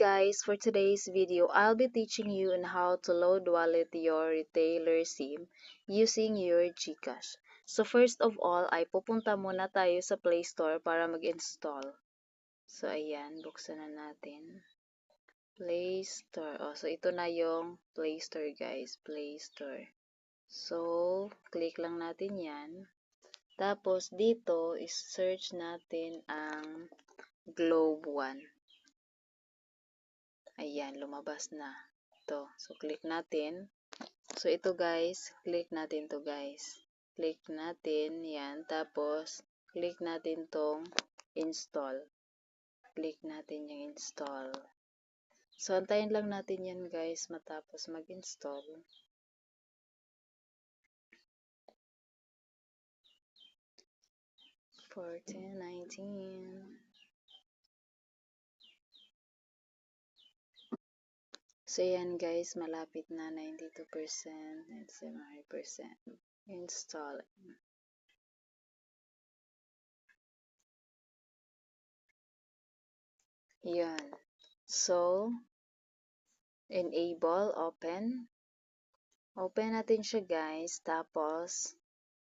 guys, for today's video, I'll be teaching you on how to load wallet your retailer SIM using your GCash. So first of all, ay pupunta muna tayo sa Play Store para mag-install. So ayan, buksan na natin. Play Store. So ito na yung Play Store guys, Play Store. So, click lang natin yan. Tapos dito, is-search natin ang Globe One. Ayan, lumabas na. Ito. So, click natin. So, ito guys. Click natin to guys. Click natin. Yan. Tapos, click natin tong install. Click natin yung install. So, antayin lang natin yan guys matapos mag-install. $14.19. So, yan guys, malapit na 92%, 97%. Install. Yan. So, enable, open. Open natin siya guys. Tapos,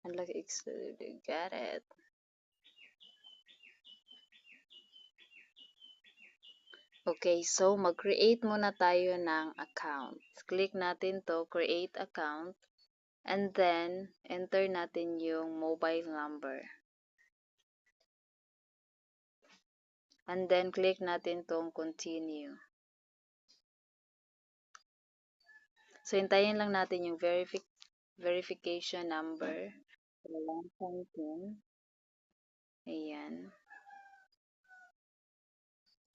unlock excluded. Got it. Okay, so mag-create muna tayo ng account. Click natin to, create account. And then, enter natin yung mobile number. And then, click natin tong continue. So, hintayin lang natin yung verification number. Walang something. Ayan.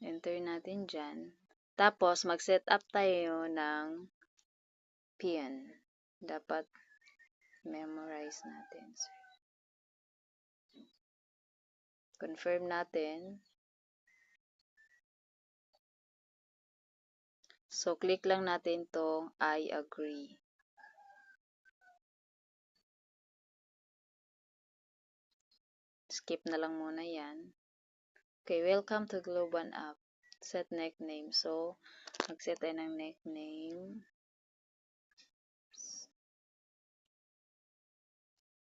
Enter natin dyan. Tapos, mag-set up tayo ng PIN. Dapat memorize natin. Confirm natin. So, click lang natin tong I agree. Skip na lang muna yan. Okay, welcome to Globe One app. Set nickname. So, mag-set tayo ng nickname.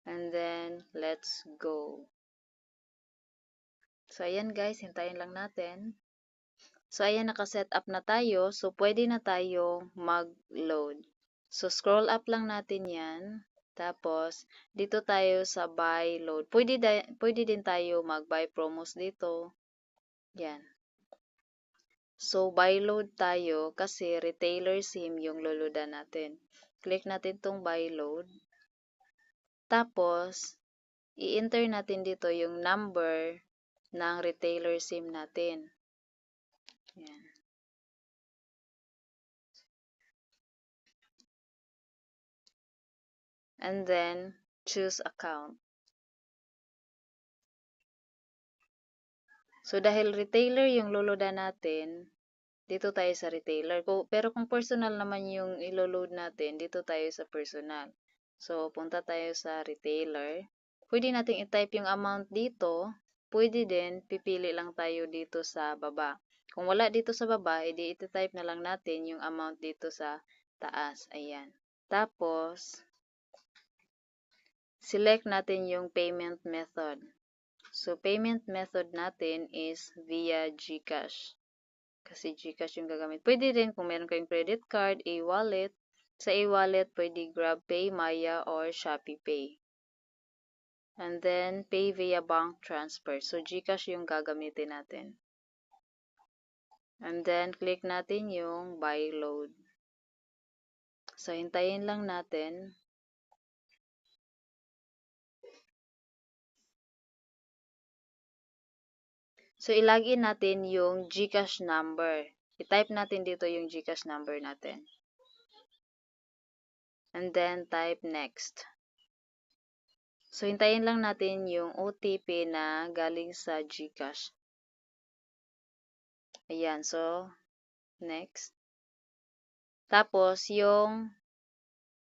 And then, let's go. So, ayan guys, hintayin lang natin. So, ayan, nakaset up na tayo. So, pwede na tayo mag-load. So, scroll up lang natin yan. Tapos, dito tayo sa buy load. Pwede din tayo mag-buy promos dito. Yan. So, buy load tayo kasi retailer SIM yung luludan natin. Click natin tong buy load. Tapos, i-enter natin dito yung number ng retailer SIM natin. Yan. And then, choose account. So, dahil retailer yung luludan natin, dito tayo sa retailer. Pero kung personal naman yung iloload natin, dito tayo sa personal. So, punta tayo sa retailer. Pwede nating i-type yung amount dito. Pwede din, pipili lang tayo dito sa baba. Kung wala dito sa baba, edi iti-type na lang natin yung amount dito sa taas. Ayan. Tapos, select natin yung payment method. So, payment method natin is via GCash. Kasi GCash yung gagamit. Pwede rin kung meron kayong credit card, e-wallet. Sa e-wallet, pwede GrabPay, Maya, or ShopeePay. And then, pay via bank transfer. So, GCash yung gagamitin natin. And then, click natin yung buy load. So, hintayin lang natin. So, ilagin natin yung GCash number. I-type natin dito yung GCash number natin. And then, type next. So, hintayin lang natin yung OTP na galing sa GCash. Ayan. So, next. Tapos, yung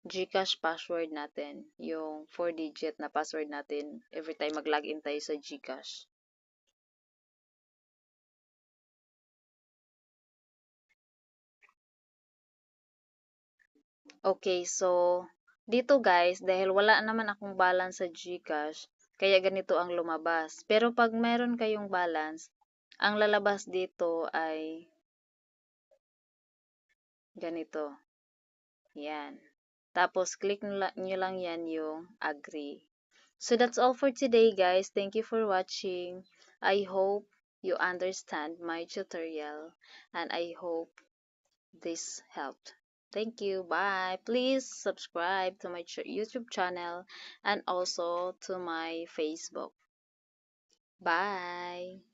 GCash password natin. Yung 4-digit na password natin every time mag-login tayo sa GCash. Okay, so dito guys, dahil wala naman akong balance sa GCash, kaya ganito ang lumabas. Pero pag meron kayong balance, ang lalabas dito ay ganito. Yan. Tapos click nyo lang yan yung agree. So that's all for today guys. Thank you for watching. I hope you understand my tutorial and I hope this helped. Thank you. Bye. Please subscribe to my YouTube channel and also to my Facebook. Bye.